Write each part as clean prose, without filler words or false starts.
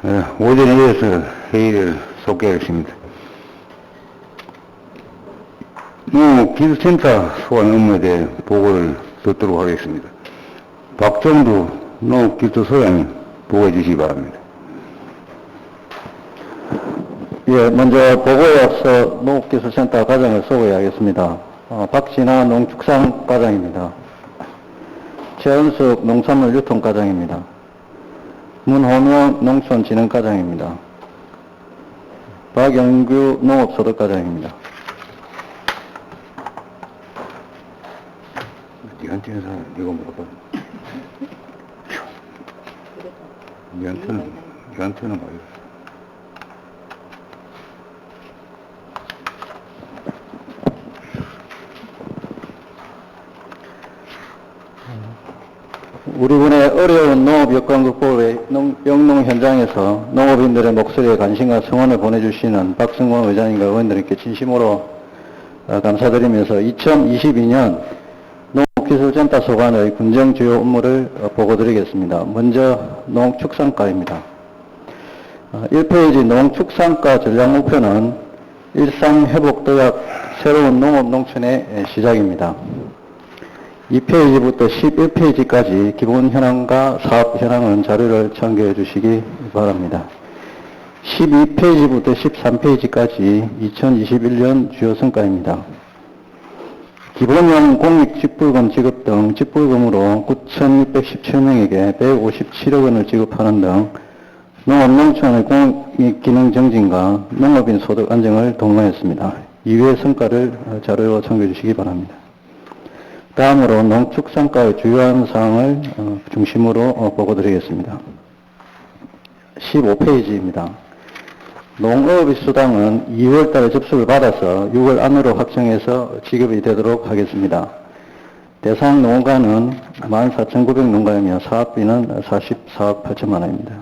오전에 이어서 회의를 소개하겠습니다. 기술센터 소관 업무에 대해 보고를 듣도록 하겠습니다. 박정두 농업기술소장님 보고해 주시기 바랍니다. 예, 먼저 보고에 앞서 농업기술센터 과장을 소개하겠습니다. 박진아 농축산과장입니다. 최은숙 농산물유통과장입니다. 문호명 농촌진흥과장입니다. 박영규 농업소득과장입니다. 니한테는 사람, 이거 뭐가? 니한테는 말이야. 우리 군의 어려운 농업 여건 극복의 영농 현장에서 농업인들의 목소리에 관심과 성원을 보내주시는 박승원 의장님과 의원들께 진심으로 감사드리면서 2022년 농업기술센터 소관의 군정 주요 업무를 보고드리겠습니다. 먼저 농축산과입니다. 1페이지 농축산과 전략목표는 일상회복도약 새로운 농업 농촌의 시작입니다. 2페이지부터 11페이지까지 기본 현황과 사업 현황은 자료를 참고해 주시기 바랍니다. 12페이지부터 13페이지까지 2021년 주요 성과입니다. 기본형 공익직불금 지급 등 직불금으로 9,617명에게 157억 원을 지급하는 등 농업농촌의 공익기능 증진과 농업인 소득 안정을 독려했습니다. 이외의 성과를 자료로 참고해 주시기 바랍니다. 다음으로 농축산과의 주요한 사항을 중심으로 보고드리겠습니다. 15페이지입니다. 농업의 수당은 2월달에 접수를 받아서 6월 안으로 확정해서 지급이 되도록 하겠습니다. 대상 농가는 14,900농가이며 사업비는 44억 8천만 원입니다.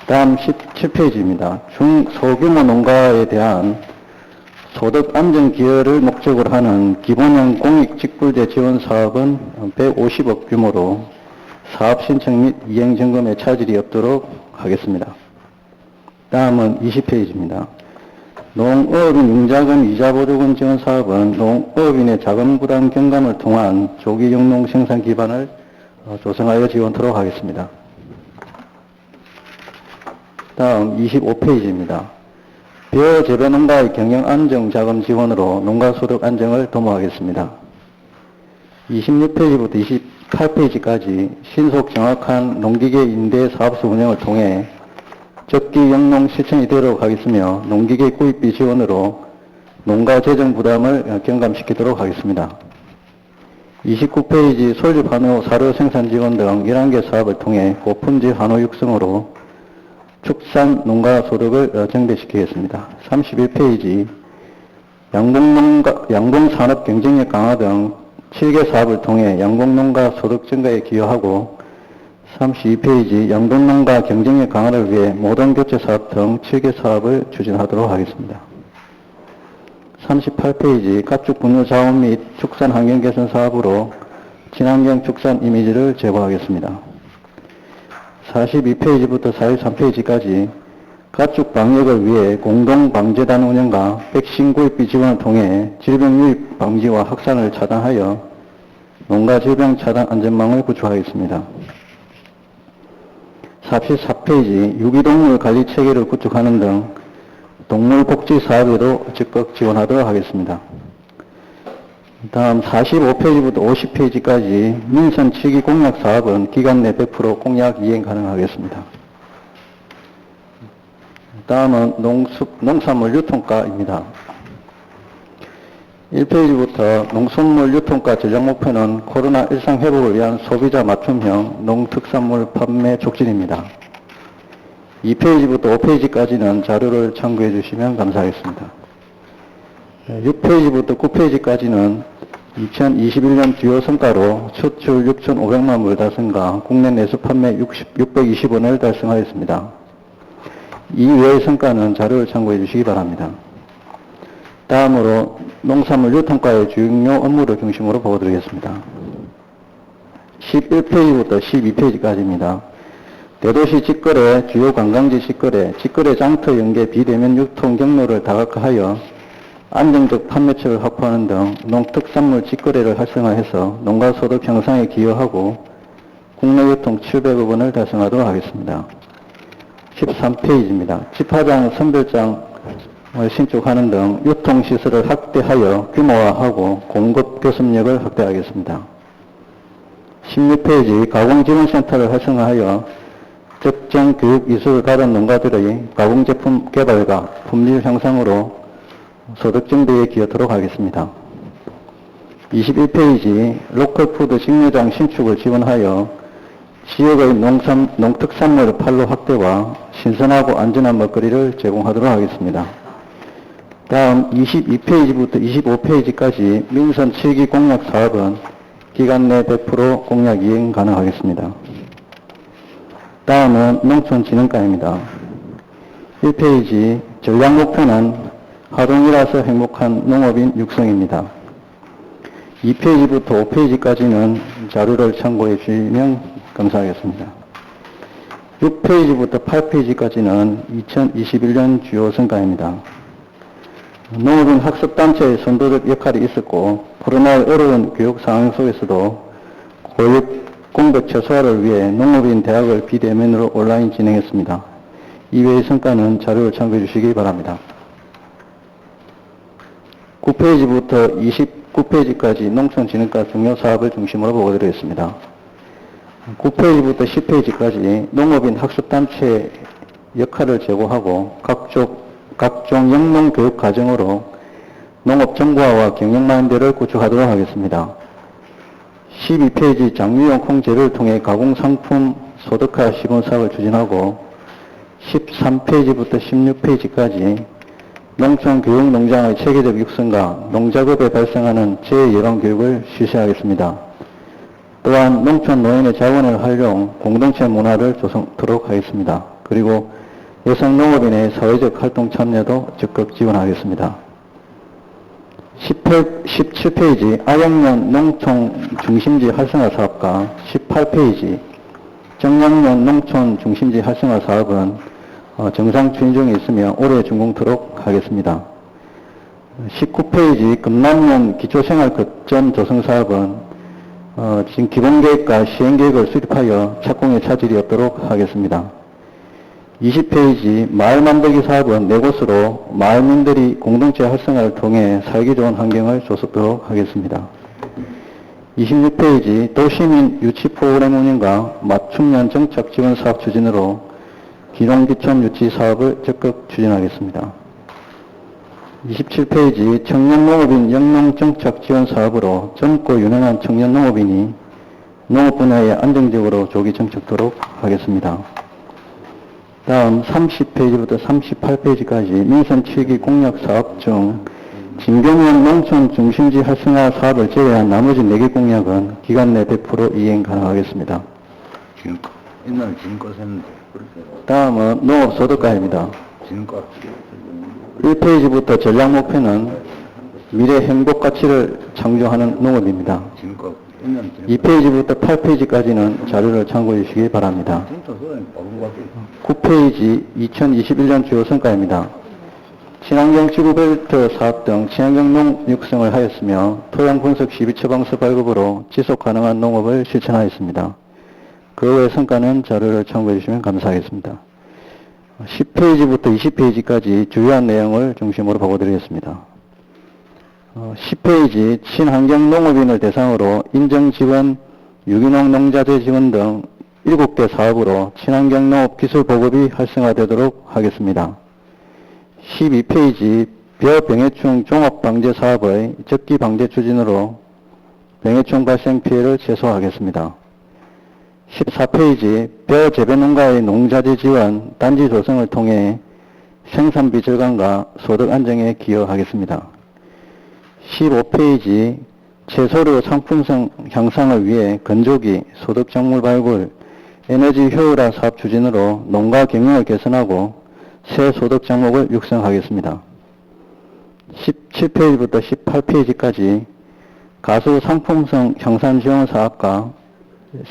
다음 17페이지입니다. 중소규모 농가에 대한 소득 안정 기여를 목적으로 하는 기본형 공익직불제 지원 사업은 150억 규모로 사업 신청 및 이행 점검에 차질이 없도록 하겠습니다. 다음은 20페이지입니다. 농업인 융자금 이자보조금 지원 사업은 농업인의 자금 부담 경감을 통한 조기 영농 생산 기반을 조성하여 지원토록 하겠습니다. 다음 25페이지입니다. 벼재배농가의 경영 안정 자금 지원으로 농가 소득 안정을 도모하겠습니다. 26페이지부터 28페이지까지 신속 정확한 농기계 임대 사업소 운영을 통해 적기 영농 실천이 되도록 하겠으며 농기계 구입비 지원으로 농가 재정 부담을 경감시키도록 하겠습니다. 29페이지 솔잎 한우 사료 생산 지원 등 11개 사업을 통해 고품질 한우 육성으로 축산 농가 소득을 증대시키겠습니다. 31페이지 양봉산업 경쟁력 강화 등 7개 사업을 통해 양봉농가 소득 증가에 기여하고 32페이지 양봉농가 경쟁력 강화를 위해 모던 교체 사업 등 7개 사업을 추진하도록 하겠습니다. 38페이지 가축 분유 자원 및 축산 환경 개선 사업으로 친환경 축산 이미지를 제고하겠습니다. 42페이지부터 43페이지까지 가축 방역을 위해 공동방제단 운영과 백신 구입비 지원을 통해 질병 유입 방지와 확산을 차단하여 농가 질병 차단 안전망을 구축하겠습니다. 44페이지 유기동물 관리 체계를 구축하는 등 동물 복지 사업에도 적극 지원하도록 하겠습니다. 다음 45페이지부터 50페이지까지 민선 7기 공약 사업은 기간 내 100% 공약 이행 가능하겠습니다. 다음은 농산물 유통과입니다. 1페이지부터 농산물 유통과 전략 목표는 코로나 일상 회복을 위한 소비자 맞춤형 농특산물 판매 촉진입니다. 2페이지부터 5페이지까지는 자료를 참고해 주시면 감사하겠습니다. 6페이지부터 9페이지까지는 2021년 주요 성과로 수출 6,500만 불 달성과 국내 내수 판매 620원을 달성하였습니다. 이외의 성과는 자료를 참고해 주시기 바랍니다. 다음으로 농산물 유통과의 중요 업무를 중심으로 보여드리겠습니다. 11페이지부터 12페이지까지입니다. 대도시 직거래, 주요 관광지 직거래, 직거래 장터 연계 비대면 유통 경로를 다각화하여 안정적 판매처를 확보하는 등 농특산물 직거래를 활성화해서 농가 소득 향상에 기여하고 국내 유통 700억 원을 달성하도록 하겠습니다. 13페이지입니다. 집화장, 선별장을 신축하는 등 유통시설을 확대하여 규모화하고 공급 교섭력을 확대하겠습니다. 16페이지 가공지원센터를 활성화하여 적정 교육 이수를 받은 농가들의 가공제품 개발과 품질 향상으로 소득 증대에 기여토록 하겠습니다. 21페이지 로컬푸드 직매장 신축을 지원하여 지역의 농특산물 판로 확대와 신선하고 안전한 먹거리를 제공하도록 하겠습니다. 다음 22페이지부터 25페이지까지 민선 7기 공약 사업은 기간 내 100% 공약 이행 가능하겠습니다. 다음은 농촌진흥과입니다. 1페이지 전략 목표는 하동이라서 행복한 농업인 육성입니다. 2페이지부터 5페이지까지는 자료를 참고해 주시면 감사하겠습니다. 6페이지부터 8페이지까지는 2021년 주요 성과입니다. 농업인 학습단체의 선도적 역할이 있었고 코로나의 어려운 교육 상황 속에서도 교육 공백 최소화를 위해 농업인 대학을 비대면으로 온라인 진행했습니다. 이외의 성과는 자료를 참고해 주시기 바랍니다. 9페이지부터 29페이지까지 농촌진흥과 중요 사업을 중심으로 보고드리겠습니다. 9페이지부터 10페이지까지 농업인 학습단체 역할을 제고하고 각종 영농교육 과정으로 농업 정보화와 경영마인드를 구축하도록 하겠습니다. 12페이지 장미용 콩제를 통해 가공상품 소득화 시범사업을 추진하고 13페이지부터 16페이지까지 농촌교육 농장의 체계적 육성과 농작업에 발생하는 재해 예방 교육을 실시하겠습니다. 또한 농촌 노인의 자원을 활용 공동체 문화를 조성토록 하겠습니다. 그리고 여성 농업인의 사회적 활동 참여도 적극 지원하겠습니다. 17페이지 아역면 농촌 중심지 활성화 사업과 18페이지 정량면 농촌 중심지 활성화 사업은 정상 추진 중에 있으며 올해 준공토록 하겠습니다. 19페이지 금남면 기초생활 거점 조성 사업은 지금 기본계획과 시행계획을 수립하여 착공에 차질이 없도록 하겠습니다. 20페이지 마을 만들기 사업은 4곳으로 마을민들이 공동체 활성화를 통해 살기 좋은 환경을 조성하도록 하겠습니다. 26페이지 도시민 유치 프로그램 운영과 맞춤형 정착 지원 사업 추진으로 기농기촌 유치 사업을 적극 추진하겠습니다. 27페이지 청년농업인 영농정착 지원 사업으로 젊고 유능한 청년농업인이 농업 분야에 안정적으로 조기 정착토록 하겠습니다. 다음 30페이지부터 38페이지까지 민선 7기 공약 사업 중 진경면 농촌 중심지 활성화 사업을 제외한 나머지 4개 공약은 기간 내 100% 이행 가능하겠습니다. 옛날에 지금껏 했는데. 다음은 농업소득과입니다. 지금껏. 1페이지부터 전략 목표는 미래 행복 가치를 창조하는 농업입니다. 지금껏. 옛날에 2페이지부터 8페이지까지는 자료를 참고해 주시기 바랍니다. 9페이지 2021년 주요 성과입니다. 친환경 지구벨트 사업 등 친환경 농 육성을 하였으며 토양 분석 12처방서 발급으로 지속 가능한 농업을 실천하였습니다. 그 외의 성과는 자료를 참고해 주시면 감사하겠습니다. 10페이지부터 20페이지까지 주요한 내용을 중심으로 보고드리겠습니다. 10페이지 친환경 농업인을 대상으로 인정지원, 유기농 농자재 지원 등 7개 사업으로 친환경 농업 기술 보급이 활성화되도록 하겠습니다. 12페이지 벼병해충 종합방제 사업의 적기 방제 추진으로 병해충 발생 피해를 최소화하겠습니다. 14페이지 벼 재배농가의 농자재 지원 단지 조성을 통해 생산비 절감과 소득 안정에 기여하겠습니다. 15페이지 채소류 상품성 향상을 위해 건조기, 소득 작물 발굴, 에너지 효율화 사업 추진으로 농가 경영을 개선하고 새 소득 작목을 육성하겠습니다. 17페이지부터 18페이지까지 가수 상품성 향상 지원 사업과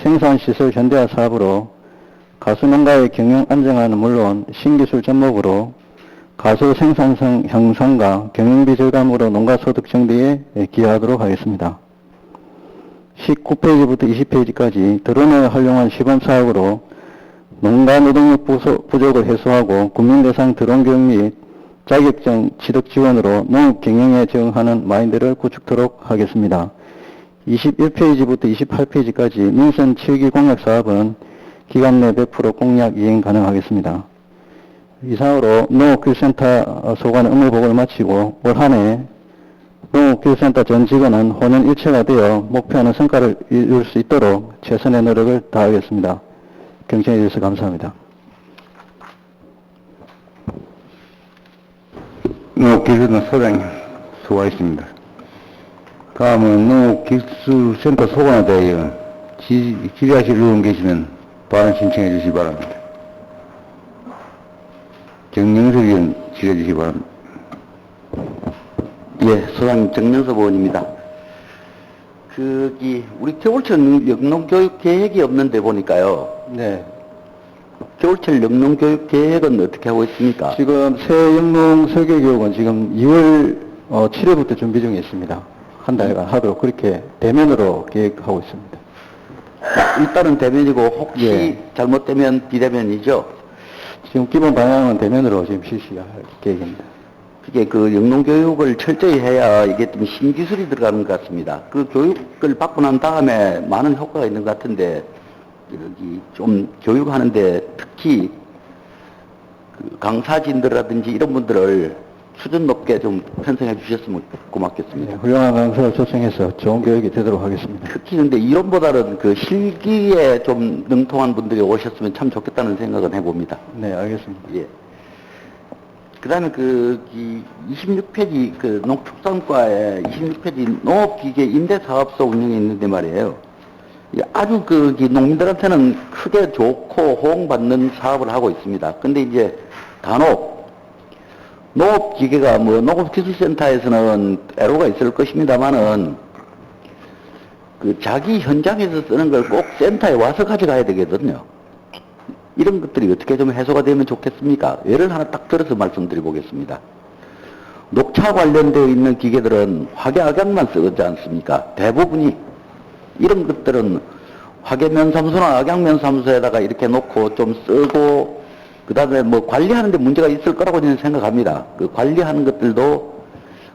생산시설 현대화 사업으로 가수농가의 경영 안정화는 물론 신기술 접목으로 가수 생산성 향상과 경영비 절감으로 농가 소득 정비에 기여하도록 하겠습니다. 19페이지부터 20페이지까지 드론을 활용한 시범사업으로 농가 노동력 부족을 해소하고 국민대상 드론 교육 및 자격증 취득 지원으로 농업 경영에 적응하는 마인드를 구축토록 하겠습니다. 21페이지부터 28페이지까지 민선 7기 공약 사업은 기간 내 100% 공약 이행 가능하겠습니다. 이상으로 농업교육센터 소관 업무보고를 마치고 올 한 해 농업교육센터 전 직원은 혼연일체가 되어 목표하는 성과를 이룰 수 있도록 최선의 노력을 다하겠습니다. 경청해 주셔서 감사합니다. 농업기술센터 소장님 수고하셨습니다. 다음은 농업기술센터 소관에 대하여 질의하실 의원 계시면 발언 신청해 주시기 바랍니다. 정영석 의원 질의해 주시기 바랍니다. 예, 소장님 정명섭 의원입니다. 우리 겨울철 영농교육 계획이 없는데 보니까요. 네. 겨울철 영농교육 계획은 어떻게 하고 있습니까? 지금 새 영농 설계교육은 지금 2월 7일부터 준비 중에 있습니다. 한 달간 하도록 그렇게 대면으로 계획하고 있습니다. 일단은 대면이고 혹시 예. 잘못되면 비대면이죠? 지금 기본 방향은 대면으로 지금 실시할 계획입니다. 그게 그 영농교육을 철저히 해야 이게 좀 신기술이 들어가는 것 같습니다. 그 교육을 받고 난 다음에 많은 효과가 있는 것 같은데, 여기 좀 교육하는데 특히 그 강사진들이라든지 이런 분들을 수준 높게 좀 편성해 주셨으면 고맙겠습니다. 네, 훌륭한 강사를 초청해서 좋은 교육이 되도록 하겠습니다. 특히 근데 이론보다는 그 실기에 좀 능통한 분들이 오셨으면 참 좋겠다는 생각은 해봅니다. 네, 알겠습니다. 예. 그 다음에 26페이지, 농축산과에 26페이지 농업기계 임대사업소 운영이 있는데 말이에요. 아주 농민들한테는 크게 좋고 호응받는 사업을 하고 있습니다. 근데 이제 간혹 농업기계가 농업기술센터에서는 애로가 있을 것입니다만은 자기 현장에서 쓰는 걸 꼭 센터에 와서 가져가야 되거든요. 이런 것들이 어떻게 좀 해소가 되면 좋겠습니까? 예를 하나 딱 들어서 말씀드려 보겠습니다. 녹차 관련되어 있는 기계들은 화계악약만 쓰지 않습니까? 대부분이. 이런 것들은 화계면사무소나 악약면사무소에다가 이렇게 놓고 좀 쓰고, 그 다음에 관리하는데 문제가 있을 거라고 저는 생각합니다. 그 관리하는 것들도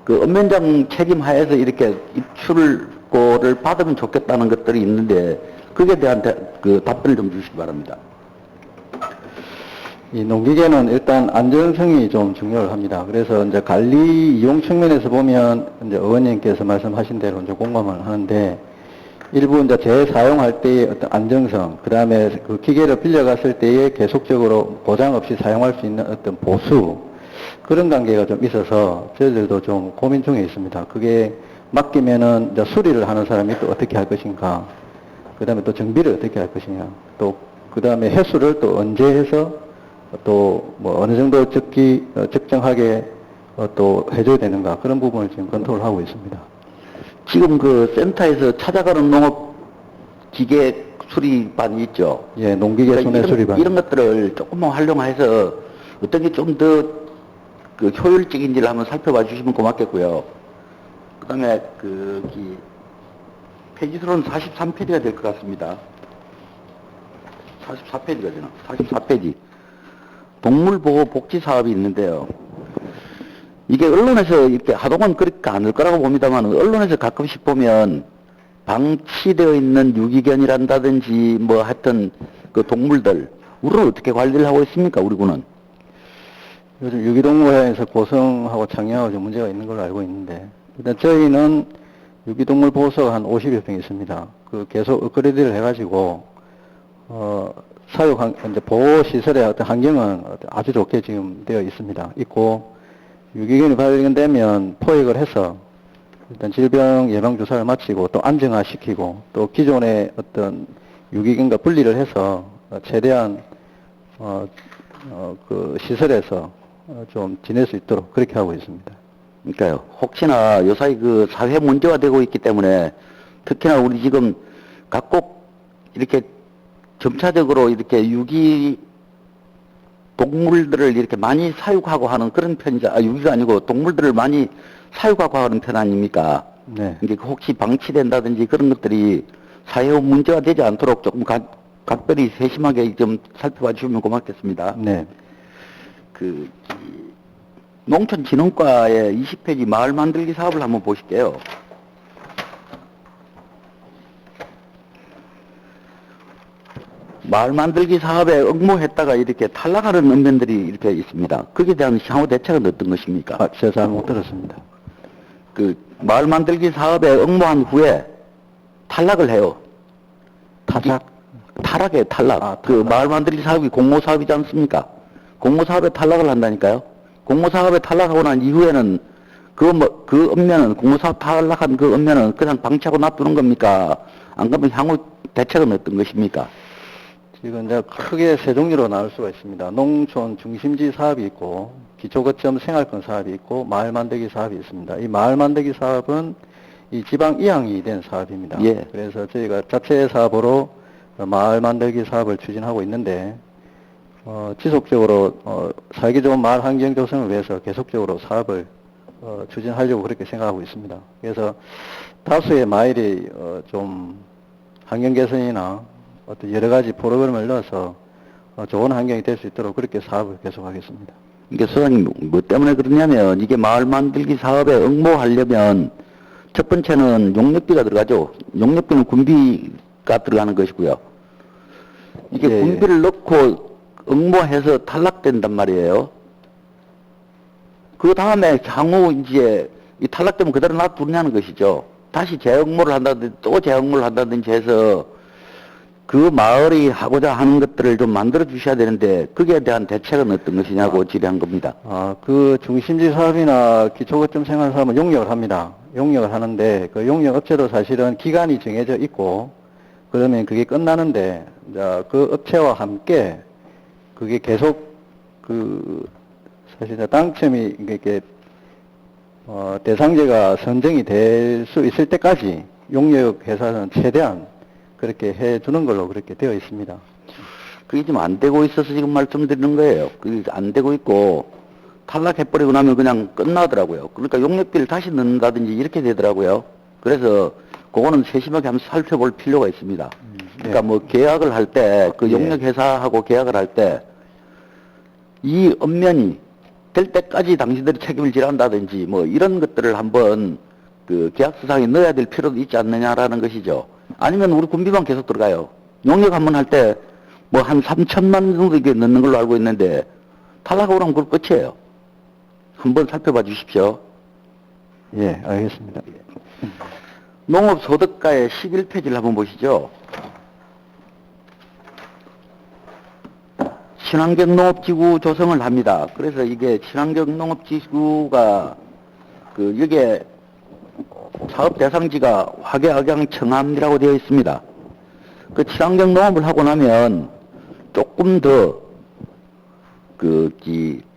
그 업면장 책임 하에서 이렇게 입출고를 받으면 좋겠다는 것들이 있는데, 그에 대한 답변을 좀 주시기 바랍니다. 이 농기계는 일단 안전성이 좀 중요합니다. 그래서 이제 관리 이용 측면에서 보면 이제 의원님께서 말씀하신 대로 이제 공감을 하는데, 일부 이제 재사용할 때의 어떤 안정성, 그 다음에 그 기계를 빌려갔을 때에 계속적으로 보장 없이 사용할 수 있는 어떤 보수, 그런 관계가 좀 있어서 저희들도 좀 고민 중에 있습니다. 그게 맡기면은 이제 수리를 하는 사람이 또 어떻게 할 것인가, 그 다음에 또 정비를 어떻게 할 것이냐, 또 그 다음에 횟수를 또 언제 해서 또 어느 정도 적정하게 또 해줘야 되는가, 그런 부분을 지금 검토를 하고 있습니다. 지금 센터에서 찾아가는 농업 기계 수리반이 있죠. 예, 농기계 손해 수리반. 이런 것들을 조금만 활용해서 어떤 게 좀 더 효율적인지를 한번 살펴봐 주시면 고맙겠고요. 그 다음에 페이지수로는 43페이지가 될 것 같습니다. 44페이지가 되나? 44페이지. 동물보호 복지 사업이 있는데요. 이게 언론에서 이렇게 하동은 그렇게 않을 거라고 봅니다만, 언론에서 가끔씩 보면 방치되어 있는 유기견이란다든지 하여튼 그 동물들, 우리는 어떻게 관리를 하고 있습니까, 우리 군은? 요즘 유기동물원에서 고성하고 창녕하고 좀 문제가 있는 걸로 알고 있는데, 일단 저희는 유기동물 보호소가 한 50여 평 있습니다. 계속 업그레이드를 해가지고, 이제 보호시설의 어떤 환경은 아주 좋게 지금 되어 있습니다. 유기견이 발견되면 포획을 해서 일단 질병 예방 주사를 마치고 또 안정화시키고 또 기존의 어떤 유기견과 분리를 해서 최대한 그 시설에서 좀 지낼 수 있도록 그렇게 하고 있습니다. 그러니까요. 혹시나 요사이 사회 문제화 되고 있기 때문에 특히나 우리 지금 각국 이렇게 점차적으로 이렇게 유기 동물들을 이렇게 많이 사육하고 하는 그런 편이자, 유기가 아니고 동물들을 많이 사육하고 하는 편 아닙니까? 네. 이게 혹시 방치된다든지 그런 것들이 사회 문제가 되지 않도록 조금 각별히 세심하게 좀 살펴봐 주시면 고맙겠습니다. 네. 그, 농촌진흥과의 20페이지 마을 만들기 사업을 한번 보실게요. 마을 만들기 사업에 응모했다가 이렇게 탈락하는 읍면들이 이렇게 있습니다. 거기에 대한 향후 대책은 어떤 것입니까? 아, 제가 잘못 들었습니다. 그 마을 만들기 사업에 응모한 후에 탈락을 해요. 탈락에 탈락. 아, 그 마을 만들기 사업이 공모 사업이지 않습니까? 공모 사업에 탈락을 한다니까요. 공모 사업에 탈락하고 난 이후에는 그 읍면은 공모 사업 탈락한 그 읍면은 그냥 방치하고 놔두는 겁니까? 안 그러면 향후 대책은 어떤 것입니까? 지금 이제 크게 세 종류로 나눌 수가 있습니다. 농촌 중심지 사업이 있고, 기초거점 생활권 사업이 있고, 마을 만들기 사업이 있습니다. 이 마을 만들기 사업은 이 지방 이항이 된 사업입니다. 예. 그래서 저희가 자체 사업으로 마을 만들기 사업을 추진하고 있는데, 지속적으로 살기 좋은 마을 환경 조성을 위해서 계속적으로 사업을 추진하려고 그렇게 생각하고 있습니다. 그래서 다수의 마을이 좀 환경 개선이나 어떤 여러 가지 프로그램을 넣어서 좋은 환경이 될 수 있도록 그렇게 사업을 계속하겠습니다. 이게 소장님 뭐 때문에 그러냐면 이게 마을 만들기 사업에 응모하려면 첫 번째는 용역비가 들어가죠. 용역비는 군비가 들어가는 것이고요. 이게 예, 군비를 넣고 응모해서 탈락된단 말이에요. 그 다음에 향후 이제 이 탈락되면 그대로 놔두냐는 것이죠. 다시 재응모를 한다든지 또 재응모를 한다든지 해서 그 마을이 하고자 하는 것들을 좀 만들어 주셔야 되는데 거기에 대한 대책은 어떤 것이냐고 질의한 겁니다. 그 중심지 사업이나 기초거점 생활 사업은 용역을 합니다. 용역을 하는데 그 용역 업체도 사실은 기간이 정해져 있고 그러면 그게 끝나는데 이제 그 업체와 함께 그게 계속 사실 당첨이 이렇게 대상자가 선정이 될 수 있을 때까지 용역 회사는 최대한 그렇게 해주는 걸로 그렇게 되어 있습니다. 그게 지금 안 되고 있어서 지금 말씀드리는 거예요. 그게 안 되고 있고 탈락해버리고 나면 그냥 끝나더라고요. 그러니까 용역비를 다시 넣는다든지 이렇게 되더라고요. 그래서 그거는 세심하게 한번 살펴볼 필요가 있습니다. 그러니까 네. 뭐 계약을 할 때 그 예. 용역회사하고 계약을 할 때 이 읍면이 될 때까지 당신들이 책임을 지한다든지 뭐 이런 것들을 한번 그 계약서상에 넣어야 될 필요도 있지 않느냐라는 것이죠. 아니면 우리 군비만 계속 들어가요. 용역 한번 할 때 뭐 한 3천만 원 정도 이게 넣는 걸로 알고 있는데 탈락하고 나면 그걸 끝이에요. 한번 살펴봐 주십시오. 예, 알겠습니다. 농업소득가의 11페이지를 한번 보시죠. 친환경 농업지구 조성을 합니다. 그래서 이게 친환경 농업지구가 여기에 사업 대상지가 화계악양 청암리라고 되어 있습니다. 그 친환경 농업을 하고 나면 조금 더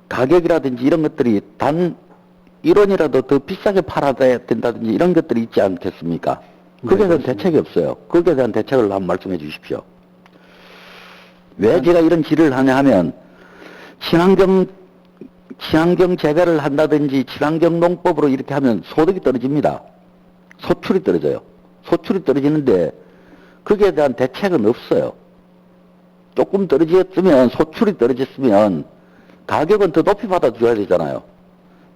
가격이라든지 이런 것들이 단 1원이라도 더 비싸게 팔아야 된다든지 이런 것들이 있지 않겠습니까? 거기에 대한 대책이 없어요. 거기에 대한 대책을 한번 말씀해 주십시오. 왜 제가 이런 질의를 하냐 하면 친환경 재배를 한다든지 친환경 농법으로 이렇게 하면 소득이 떨어집니다. 소출이 떨어져요. 소출이 떨어지는데 거기에 대한 대책은 없어요. 조금 떨어졌으면 소출이 떨어졌으면 가격은 더 높이 받아줘야 되잖아요.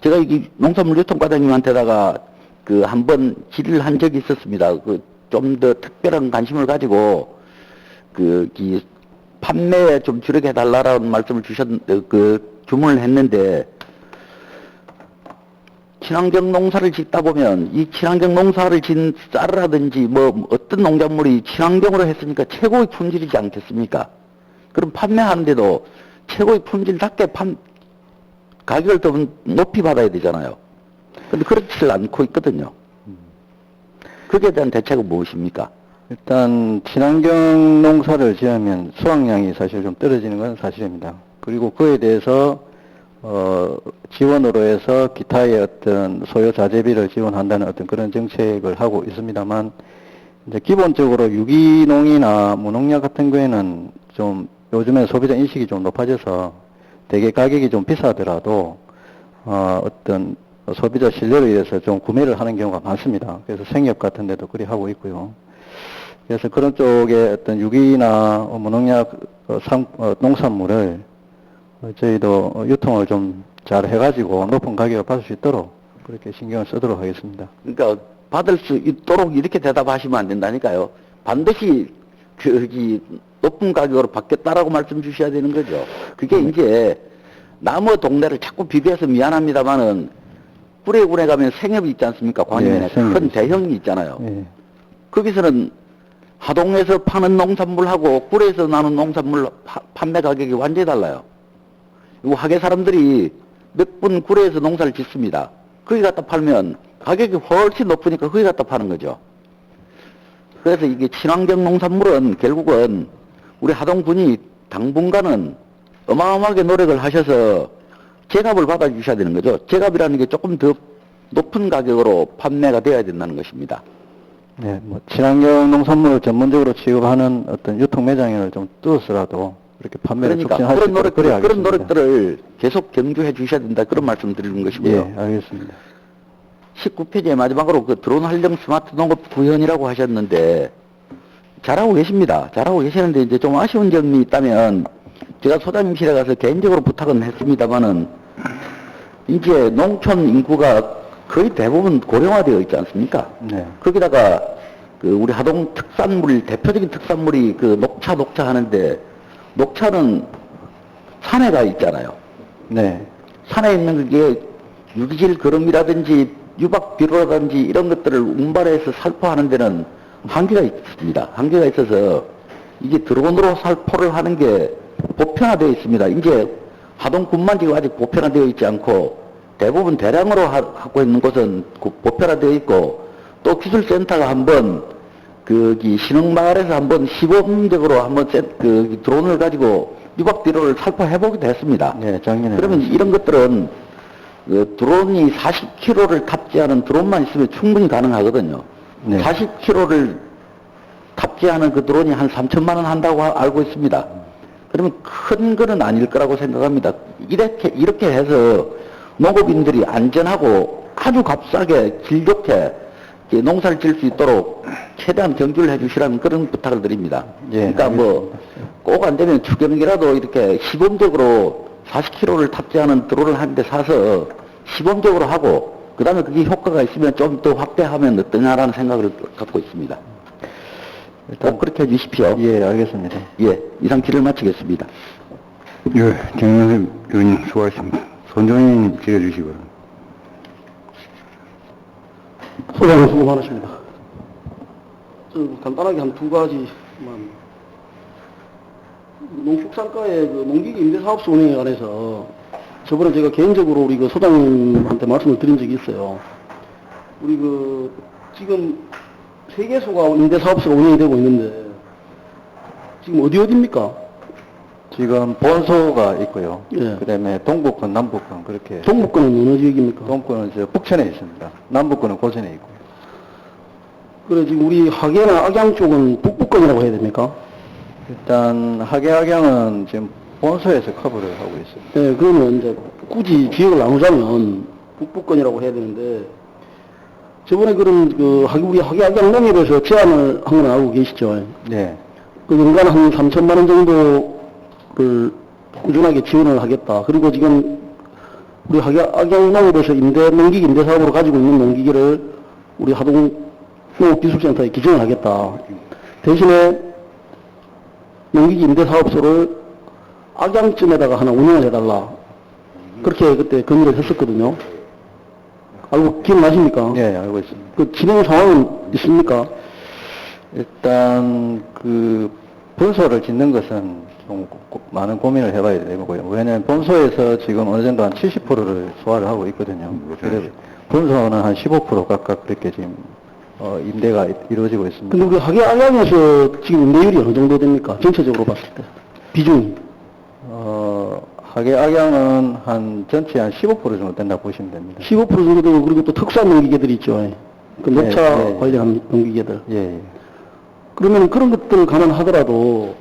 제가 이 농산물 유통과장님한테다가 한번 질의를 한 적이 있었습니다. 좀 더 특별한 관심을 가지고 판매에 좀 줄이게 해달라는 말씀을 주문을 했는데, 친환경 농사를 짓다 보면, 이 친환경 농사를 짓는 쌀이라든지, 뭐, 어떤 농작물이 친환경으로 했으니까 최고의 품질이지 않겠습니까? 그럼 판매하는데도 최고의 품질답게 가격을 더 높이 받아야 되잖아요. 근데 그렇지를 않고 있거든요. 거기에 대한 대책은 무엇입니까? 일단 친환경 농사를 지으면 수확량이 사실 좀 떨어지는 건 사실입니다. 그리고 그에 대해서 지원으로 해서 기타의 어떤 소요 자재비를 지원한다는 어떤 그런 정책을 하고 있습니다만 이제 기본적으로 유기농이나 무농약 같은 경우에는 좀 요즘에 소비자 인식이 좀 높아져서 되게 가격이 좀 비싸더라도 어떤 소비자 신뢰를 위해서 좀 구매를 하는 경우가 많습니다. 그래서 생협 같은 데도 그리 하고 있고요. 그래서 그런 쪽에 어떤 유기나 무농약 농산물을 저희도 유통을 좀 잘 해가지고 높은 가격을 받을 수 있도록 그렇게 신경을 쓰도록 하겠습니다. 그러니까 받을 수 있도록 이렇게 대답하시면 안 된다니까요. 반드시 이 높은 가격으로 받겠다라고 말씀 주셔야 되는 거죠. 그게 이제 남의 동네를 자꾸 비교해서 미안합니다만은 구례군에 가면 생협이 있지 않습니까? 광면에 예, 생협이 큰 있습니다. 대형이 있잖아요. 예. 거기서는 하동에서 파는 농산물하고 구례에서 나는 농산물 판매 가격이 완전히 달라요. 이거 하계 사람들이 몇 분 구례에서 농사를 짓습니다. 거기 갖다 팔면 가격이 훨씬 높으니까 거기 갖다 파는 거죠. 그래서 이게 친환경 농산물은 결국은 우리 하동군이 당분간은 어마어마하게 노력을 하셔서 제값을 받아주셔야 되는 거죠. 제값이라는 게 조금 더 높은 가격으로 판매가 되어야 된다는 것입니다. 네, 뭐 친환경 농산물을 전문적으로 취급하는 어떤 유통 매장을 좀 뚫어서라도 그렇게 판매를 그러니까 촉진할 수 있도록 그래야 그런 하겠습니다. 노력들을 계속 경주해 주셔야 된다 그런 말씀 드리는 것이고요. 예, 알겠습니다. 19페이지에 마지막으로 그 드론 활용 스마트 농업 구현이라고 하셨는데 잘하고 계십니다. 잘하고 계시는데 이제 좀 아쉬운 점이 있다면 제가 소장님실에 가서 개인적으로 부탁은 했습니다만은 이제 농촌 인구가 거의 대부분 고령화되어 있지 않습니까? 네. 거기다가 그 우리 하동 특산물 대표적인 특산물이 그 녹차 하는데 녹차는 산에가 있잖아요. 네. 산에 있는 그게 유기질 거름이라든지 유박 비료라든지 이런 것들을 운반해서 살포하는 데는 한계가 있습니다. 한계가 있어서 이게 드론으로 살포를 하는 게 보편화되어 있습니다. 이제 하동군만 지금 아직 보편화되어 있지 않고 대부분 대량으로 하고 있는 곳은 보편화되어 있고 또 기술센터가 한번 신흥마을에서 한번 시범적으로 한번 드론을 가지고 유박 비료를 살포해보기도 했습니다. 네, 작년에. 그러면 이런 것들은 드론이 40kg를 탑재하는 드론만 있으면 충분히 가능하거든요. 네. 40kg를 탑재하는 그 드론이 한 3천만 원 한다고 알고 있습니다. 그러면 큰 거는 아닐 거라고 생각합니다. 이렇게 해서 농업인들이 안전하고 아주 값싸게 질 좋게 농사를 지을 수 있도록 최대한 경주를 해주시라는 그런 부탁을 드립니다. 예, 그러니까 뭐 꼭 안 되면 추경이라도 이렇게 시범적으로 40kg를 탑재하는 드론을 한 대 사서 시범적으로 하고 그 다음에 그게 효과가 있으면 좀 더 확대하면 어떠냐라는 생각을 갖고 있습니다. 꼭 그렇게 해주십시오. 예, 알겠습니다. 예, 이상 질을 마치겠습니다. 예, 정영선 의원님 수고하셨습니다. 손정희님 지켜주시기 바랍니다. 소장님 수고 많으십니다. 간단하게 한 두 가지만. 농축산가의 그 농기계 임대사업소 운영에 관해서 저번에 제가 개인적으로 우리 그 소장님한테 말씀을 드린 적이 있어요. 우리 지금 3개소가 임대사업소가 운영이 되고 있는데 지금 어디입니까? 지금 본소가 있고요. 예. 그 다음에 동북권, 남북권 그렇게. 동북권은 어느 지역입니까? 동북권은 저 북천에 있습니다. 남북권은 고천에 있고. 그래 지금 우리 하계나 악양 쪽은 북부권이라고 해야 됩니까? 일단 하계학양은 지금 본소에서 커버를 하고 있습니다. 네, 그러면 이제 굳이 지역을 나누자면 북부권이라고 해야 되는데 저번에 그런 우리 하계악양 농협에서 제안을 한 건 알고 계시죠? 네. 연간 한 3천만 원 정도를 꾸준하게 지원을 하겠다. 그리고 지금 우리 하계악양 농협에서 농기계 임대 사업으로 가지고 있는 농기계를 우리 하동 농업기술센터에 기증을 하겠다. 대신에 농기계 임대사업소를 악양쯤에다가 하나 운영을 해달라. 그렇게 그때 건의를 했었거든요. 알고 기억나십니까? 네, 알고 있습니다. 그 진행 상황은 있습니까? 일단 본소를 짓는 것은 좀 많은 고민을 해봐야 되고요. 왜냐하면 본소에서 지금 어느 정도 한 70%를 소화를 하고 있거든요. 그래서 본소는 한 15% 각각 그렇게 지금 임대가 이루어지고 있습니다. 근데 우리 하계악양에서 지금 임대율이 어느 정도 됩니까? 전체적으로 봤을 때. 비중이. 하계악양은 전체 한 15% 정도 된다 보시면 됩니다. 15% 정도 되고, 그리고 또 특수한 농기계들이 있죠. 그 녹차 네, 네. 관련한 농기계들. 예, 예. 그러면 그런 것들을 감안하더라도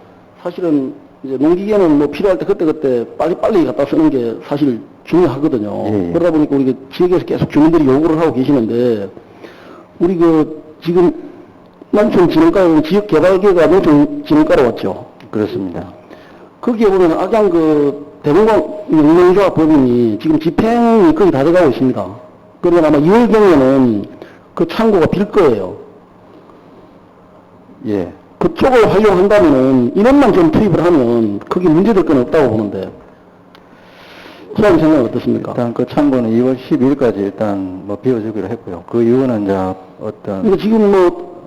사실은 이제 농기계는 뭐 필요할 때 그때그때 빨리빨리 갖다 쓰는 게 사실 중요하거든요. 예, 예. 그러다 보니까 우리 그 지역에서 계속 주민들이 요구를 하고 계시는데 우리 그 지금 농촌진흥과는 지역개발계가 농촌진흥과로 왔죠. 그렇습니다. 거기에 보면 악양 그 대공강 영농조합 법인이 지금 집행이 거의 다 돼가고 있습니다. 그러면 아마 2월경에는 그 창고가 빌 거예요. 예. 그쪽을 활용한다면은 인원만 좀 투입을 하면 크게 문제될 건 없다고 보는데 소장님 생각은 어떻습니까? 일단 그 창고는 2월 12일까지 일단 뭐 비워주기로 했고요. 그 이유는 이제 어떤 그러니까 지금 뭐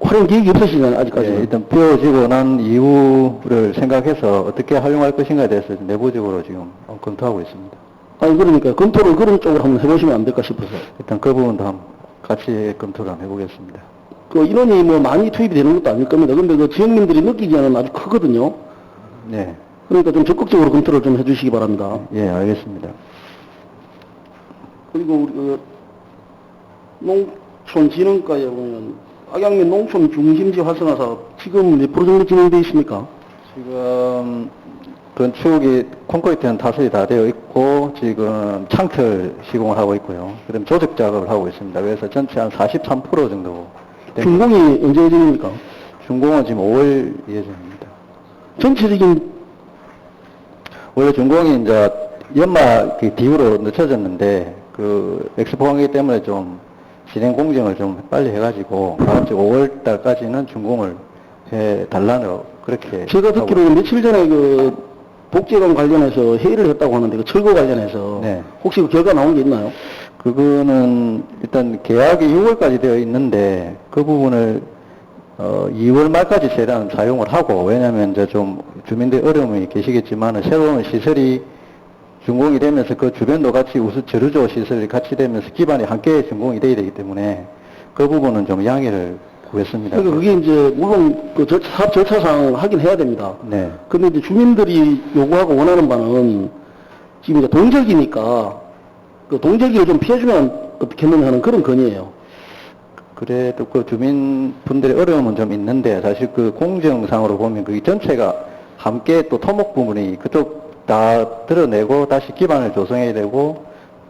활용 계획이 없으시잖아요, 아직까지. 예, 일단 비워지고 난 이후를 생각해서 어떻게 활용할 것인가에 대해서 내부적으로 지금 검토하고 있습니다. 아니 그러니까 검토를 그런 쪽으로 한번 해보시면 안 될까 싶어서. 일단 그 부분도 한번 같이 검토를 한번 해보겠습니다. 그 인원이 뭐 많이 투입이 되는 것도 아닐 겁니다. 근데 그 지역민들이 느끼기에는 아주 크거든요. 네, 그러니까 좀 적극적으로 검토를 좀 해주시기 바랍니다. 예, 알겠습니다. 그리고 우리 그 농촌진흥과에 보면 악양면 농촌 중심지 활성화 사업 지금 몇 프로 정도 진행되어 있습니까? 지금 건축이 콘크리트는 다수이 다 되어 있고 지금 창틀 시공을 하고 있고요. 그다음 조적 작업을 하고 있습니다. 그래서 전체 한 43% 정도. 준공이 언제 예정입니까? 준공은 지금 5월 예정입니다. 전체적인 원래 준공이 이제 연말 그 뒤로 늦춰졌는데 그 엑스포 관계 때문에 좀 진행 공정을 좀 빨리 해가지고 다음 주 5월 달까지는 준공을 해 달라는 그렇게 제가 하고 듣기로는 며칠 전에 그 복지관 관련해서 회의를 했다고 하는데 그 철거 관련해서 네. 혹시 그 결과 나온 게 있나요? 그거는 일단 계약이 6월까지 되어 있는데 그 부분을 2월 말까지 최대한 사용을 하고 왜냐하면 이제 좀 주민들 어려움이 계시겠지만 새로운 시설이 준공이 되면서 그 주변도 같이 우수 저류조 시설이 같이 되면서 기반이 함께 준공이 돼야 되기 때문에 그 부분은 좀 양해를 구했습니다. 그러니까 그게 이제 물론 그 사업 절차상 하긴 해야 됩니다. 네. 근데 이제 주민들이 요구하고 원하는 바는 지금 이제 동절기니까 그 동절기를 좀 피해주면 어떻겠느냐 하는 그런 건의예요. 그래도 그 주민분들의 어려움은 좀 있는데 사실 그 공정상으로 보면 그 전체가 함께 또 토목 부분이 그쪽 다 드러내고 다시 기반을 조성해야 되고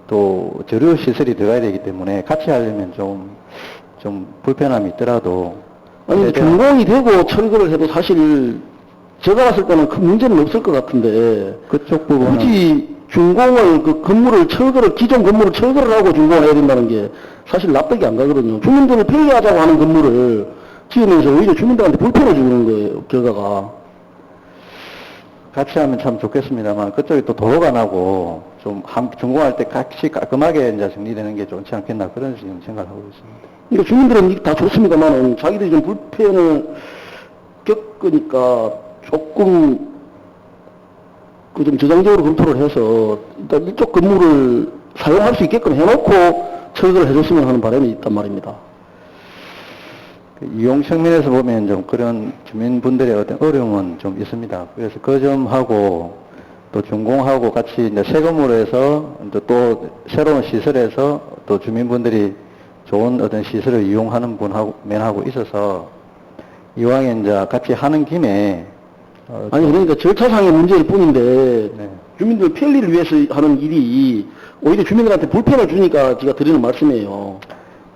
또 저류 시설이 들어가야 되기 때문에 같이 하려면 좀 불편함이 있더라도 아니 준공이 되고 철거를 해도 사실 제가 봤을 때는 큰 문제는 없을 것 같은데 그쪽 부분은 굳이 준공을 그 건물을 철거를 기존 건물을 철거를 하고 준공을 해야 된다는 게 사실 납득이 안 가거든요. 주민들을 편리하자고 하는 건물을 지으면서 오히려 주민들한테 불편을 주는 거예요, 결과가. 같이 하면 참 좋겠습니다만 그쪽이 또 도로가 나고 좀 준공할 때 같이 깔끔하게 이제 정리되는 게 좋지 않겠나 그런 지금 생각을 하고 있습니다. 그러니까 주민들은 이게 다 좋습니다만은 자기들이 좀 불편을 겪으니까 조금 그 좀 저장적으로 검토를 해서 일단 이쪽 건물을 사용할 수 있게끔 해놓고 철거를 해줬으면 하는 바람이 있단 말입니다. 그 이용 측면에서 보면 좀 그런 주민분들의 어떤 어려움은 좀 있습니다. 그래서 그 점하고 또 준공하고 같이 이제 새 건물에서 또 새로운 시설에서 또 주민분들이 좋은 어떤 시설을 이용하는 면하고 있어서 이왕에 이제 같이 하는 김에 아니 그러니까 절차상의 문제일 뿐인데 네. 주민들 편리를 위해서 하는 일이 오히려 주민들한테 불편을 주니까 제가 드리는 말씀이에요.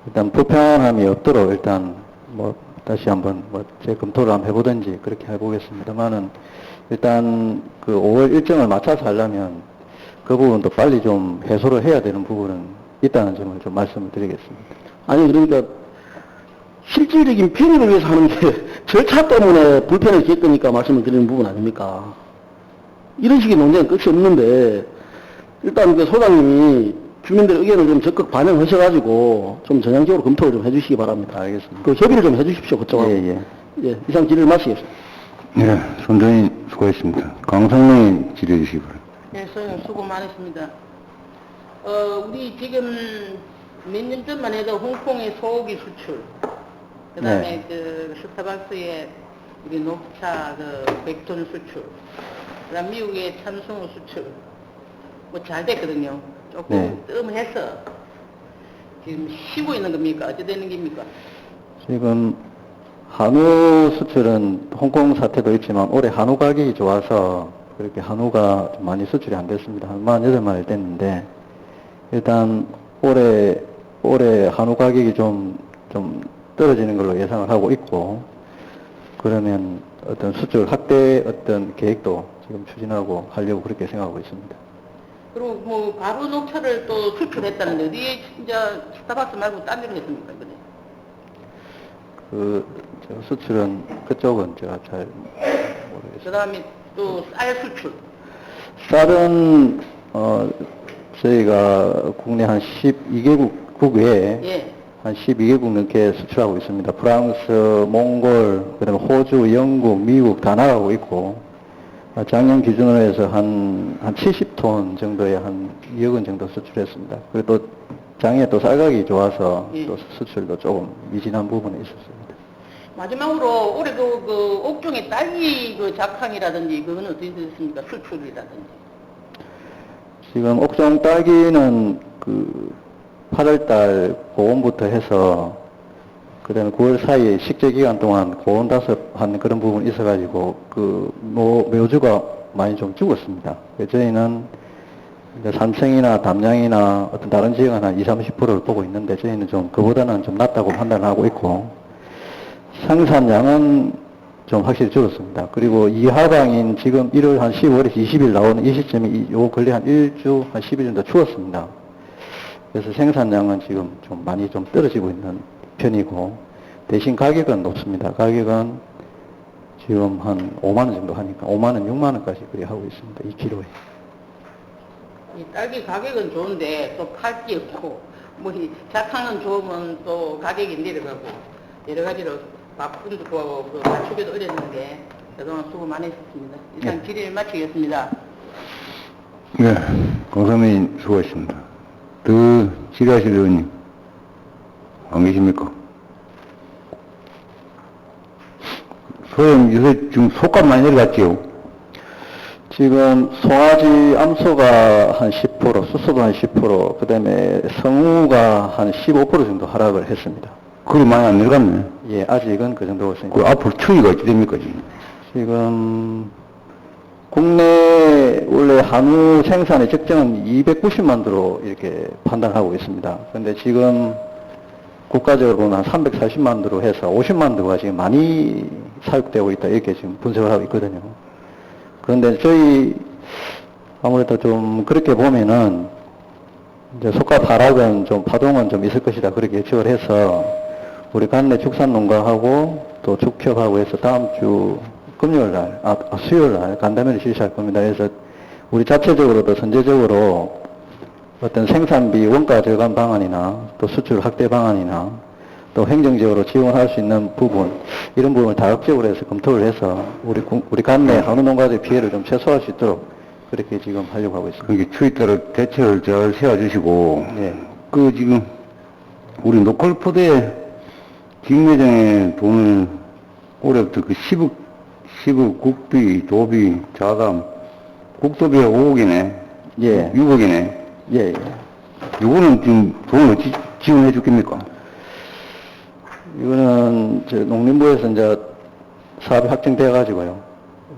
일단 불편함이 없도록 일단 뭐 다시 한번 뭐 재검토를 한번 해보든지 그렇게 해보겠습니다만은 일단 그 5월 일정을 맞춰서 하려면 그 부분도 빨리 좀 해소를 해야 되는 부분은 있다는 점을 좀 말씀을 드리겠습니다. 아니 그러니까 실질적인 편의를 위해서 하는 게 절차 때문에 불편을 겪으니까 말씀을 드리는 부분 아닙니까? 이런 식의 논쟁은 끝이 없는데 일단 그 소장님이 주민들의 의견을 좀 적극 반영하셔가지고 좀 전향적으로 검토를 좀 해주시기 바랍니다. 알겠습니다. 그 협의를 좀 해주십시오, 그쪽하고. 예, 이상 질의를 마치겠습니다. 네, 손정희 수고했습니다. 강성민 질의해 주시기 바랍니다. 네, 소장 수고 많으십니다. 우리 지금 몇 년 전만 해도 홍콩의 소고기 수출, 그 다음에 그 스타벅스의 우리 녹차 그 100톤 수출, 그 다음 미국의 참숭어 수출, 뭐 잘 됐거든요. 조금 뜸해서 지금 쉬고 있는 겁니까? 어찌 되는 겁니까? 지금 한우 수출은 홍콩 사태도 있지만 올해 한우 가격이 좋아서 그렇게 한우가 좀 많이 수출이 안 됐습니다. 한 48마리 됐는데 일단 올해 한우 가격이 좀 떨어지는 걸로 예상을 하고 있고 그러면 어떤 수출 확대 어떤 계획도 지금 추진하고 하려고 그렇게 생각하고 있습니다. 그리고 뭐 바로 녹차를 또 수출했다는데 어디에 진짜 스타벅스 말고 딴 데로 했습니까 이번에? 저 수출은 그쪽은 제가 잘 모르겠습니다. 그 다음에 또 쌀 수출. 쌀은 저희가 국내 한 12개국 외에 예. 한 12개국 넘게 수출하고 있습니다. 프랑스, 몽골, 그다음에 호주, 영국, 미국 다 나가고 있고 작년 기준으로 해서 한 70톤 정도의 한 2억 원 정도 수출했습니다. 그리고 또 작년에 또 쌀가격이 좋아서 예. 또 수출도 조금 미진한 부분이 있었습니다. 마지막으로 올해도 그 옥종의 딸기 그 작황이라든지 그건 어떻게 됐습니까? 수출이라든지. 지금 옥종 딸기는 그 8월달 고온부터 해서 그다음에 9월 사이에 식재 기간 동안 고온 다습한 그런 부분이 있어가지고 그 묘주가 많이 좀 죽었습니다. 그래서 저희는 이제 산청이나 담양이나 어떤 다른 지역은 한 20-30%를 보고 있는데 저희는 좀 그보다는 좀 낮다고 판단하고 있고 생산량은 좀 확실히 줄었습니다. 그리고 이 하방인 지금 1월 한 15일에서 20일 나오는 이 시점이 요 근래 한 1주 한 10일 정도 추웠습니다. 그래서 생산량은 지금 좀 많이 좀 떨어지고 있는 편이고 대신 가격은 높습니다. 가격은 지금 한 5만 원 정도 하니까 5만 원, 6만 원까지 그리 하고 있습니다. 2kg에. 이 딸기 가격은 좋은데 또 팔 게 없고 뭐 이 작황은 좋으면 또 가격이 내려가고 여러 가지로 바쁜도 그 맞추기도 어렸는데 그동안 수고 많이 했습니다. 일단 질의를 마치겠습니다. 네, 강사님 수고하셨습니다. 더 질의하실 의원님 안 계십니까? 소형 요새 지금 속값 많이 내려갔지요? 지금 송아지 암소가 한 10%, 수소도 한 10%, 그 다음에 성우가 한 15% 정도 하락을 했습니다. 그리 많이 안 내려갔네. 예, 아직은 그 정도가 있습니다. 그 앞으로 추이가 어찌 됩니까, 지금? 지금 국내 원래 한우 생산의 적정은 290만 도로 이렇게 판단하고 있습니다. 그런데 지금 국가적으로는 한 340만 도로 해서 50만 도가 지금 많이 사육되고 있다 이렇게 지금 분석을 하고 있거든요. 그런데 저희 아무래도 좀 그렇게 보면은 이제 속값 하락은 좀 파동은 좀 있을 것이다 그렇게 예측을 해서 우리 관내 축산농가하고 또 축협하고 해서 다음 주 금요일 날, 수요일 날 간담회를 실시할 겁니다. 그래서 우리 자체적으로도 선제적으로 어떤 생산비 원가 절감 방안이나 또 수출 확대 방안이나 또 행정적으로 지원할 수 있는 부분 이런 부분을 다각적으로 해서 검토를 해서 우리 관내 한우 농가들의 피해를 좀 최소화할 수 있도록 그렇게 지금 하려고 하고 있습니다. 그게 추이에 따라 대책을 잘 세워주시고, 네. 그 지금 우리 노컬푸드에 직매장에 돈을 올해부터 그 10억 국비, 도비, 자담, 국도비가 5억이네. 예. 6억이네. 예. 이거는 지금 돈을 어찌 지원해 줬겠습니까? 이거는 농림부에서 이제 사업이 확정돼 가지고요.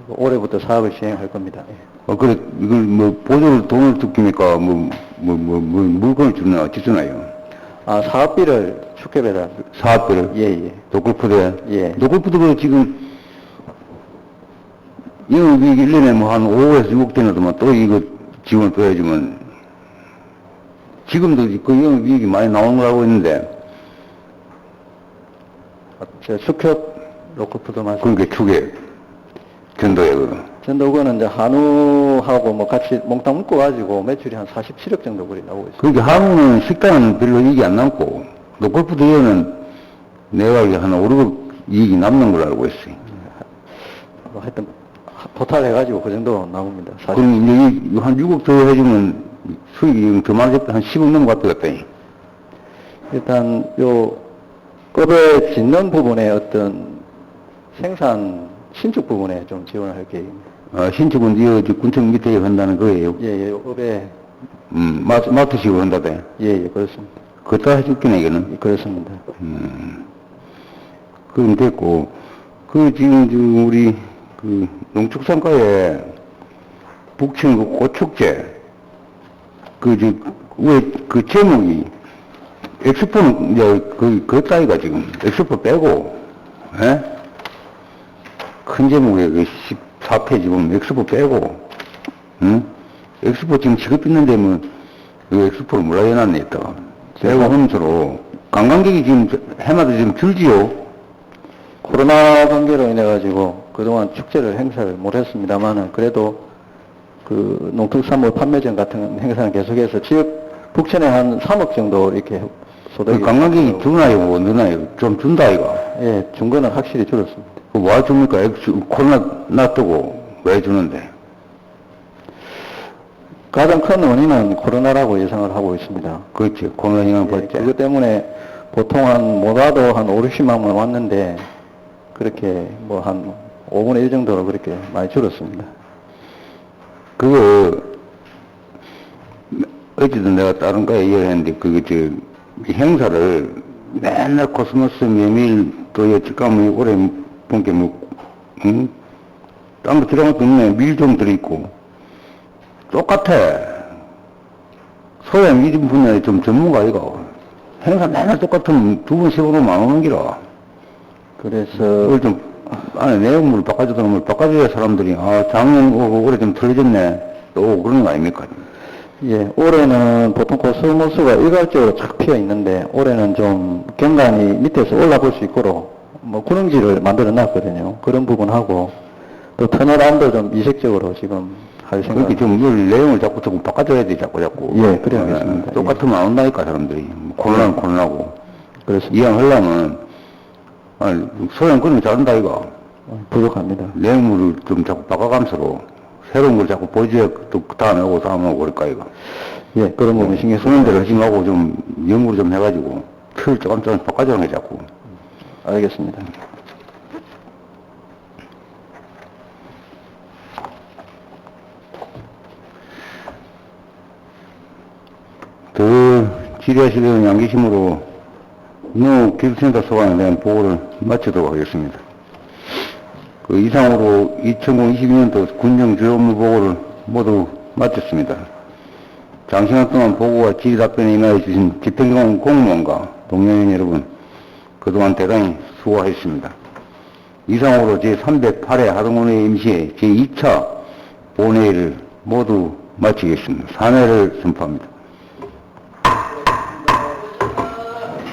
올해부터 사업을 시행할 겁니다. 예. 그래, 이걸 뭐, 보조를 돈을 줍니까? 물건을 주나, 어찌 주나요? 사업비를 축협에다. 사업비를? 예. 노컬푸드에? 예. 노컬푸드가 지금, 영업이익 1년에 뭐 한 5억에서 6억 되는데만 또 이거 지원을 또 해주면, 지금도 그 영업이익이 많이 나오는 거라고 했는데, 축협 로컬푸드 말씀. 그러니까 축에, 견도에, 전도구는 이제 한우하고 뭐 같이 몽땅 묶어가지고 매출이 한 47억 정도 그리 나오고 있습니다. 그러니까 한우는 식당은 별로 이익이 안 남고, 노컬푸드에는 내가 한 5, 6억 이익이 남는 걸로 알고 있어요. 뭐 하여튼 토탈 해가지고 그 정도 나옵니다. 사실. 그럼 이제 한 6억 더 해주면 수익이 더 많겠다. 한 10억 넘어갔다. 일단 요 급에 짓는 부분에 어떤 생산 신축 부분에 좀 지원을 할 계획입니다. 신축은 이 군청 밑에 한다는 거예요. 예, 업에. 마트식으로 한다대. 예, 그렇습니다. 그거 다 해줄게네, 이거는. 그렇습니다. 그건 됐고, 지금 우리, 농축산가에 북친 꽃축제, 제목이, 엑스포는, 이제, 그 따위가 지금, 엑스포 빼고, 예? 큰 제목에 14페이지 보면 엑스포 빼고, 응? 엑스포 지금 직업 있는 데면, 그 엑스포를 몰라 해놨네, 있다가. 빼고 하면서로, 관광객이 지금, 해마다 지금 줄지요? 코로나 관계로 인해가지고 그동안 축제를 행사를 못 했습니다만은 그래도 그 농특산물 판매점 같은 행사는 계속해서 지역 북천에 한 3억 정도 이렇게 소득이. 관광객이 주나요, 뭐, 누나요? 좀 준다, 이거. 예, 준 거는 확실히 줄었습니다. 와 줍니까? 코로나 놔두고 왜 주는데? 가장 큰 원인은 코로나라고 예상을 하고 있습니다. 그렇지. 코로나 영향 예, 받지. 그것 때문에 보통 못 와도 한 5, 60만 명 왔는데 그렇게 뭐 한 5분의 1 정도로 그렇게 많이 줄었습니다. 어쨌든 내가 다른 거에 이해했는데, 행사를 맨날 코스모스, 메밀, 또 여직감이 올해 본게 딴 거 들어간 것도 없네. 밀 좀 들어있고. 똑같아. 소양 이런 분야에 좀 전문가 아이가. 행사 맨날 똑같으면 2번, 3번으로 안 오는 기라. 그래서 그걸 좀, 안에 내용물을 바꿔줘서 뭘 바꿔줘야 사람들이, 작년 오고 올해 좀 틀어졌네. 또 오고 그런 거 아닙니까? 예, 올해는 보통 코스모스가 일괄적으로 착 피어 있는데 올해는 좀 경관이 밑에서 올라볼 수 있도록 뭐 구릉지를 만들어 놨거든요. 그런 부분하고 또 터널안도 좀 이색적으로 지금 할 그렇게 생각입니다. 좀 뭘 내용을 자꾸 바꿔줘야 돼, 자꾸. 예, 그래 하겠습니다. 똑같으면 안 온다니까, 사람들이. 코로나는 코로나고. 그렇습니다. 이왕하려면, 소양 그런 거 잘한다, 이거. 부족합니다. 내용물을 좀 자꾸 바꿔가면서 새로운 걸 자꾸 보여줘야 또 다음에 오고 그럴까, 이거. 예, 그런 부분 신경 쓰는 대로 쓰는 열심히 하고 좀 연구를 좀 해가지고 틀 조금 바꿔주는 게 자꾸. 알겠습니다. 더 지뢰하시려는 양기심으로 농업기술센터 소관에 대한 보고를 마치도록 하겠습니다. 이상으로 2022년도 군정 주요 업무 보고를 모두 마쳤습니다. 장시간 동안 보고와 질의 답변에 임하여 주신 집행공 공무원과 동료인 여러분, 그동안 대단히 수고하셨습니다. 이상으로 제308회 하동원회 임시회 제2차 본회의를 모두 마치겠습니다. 3회를 선포합니다.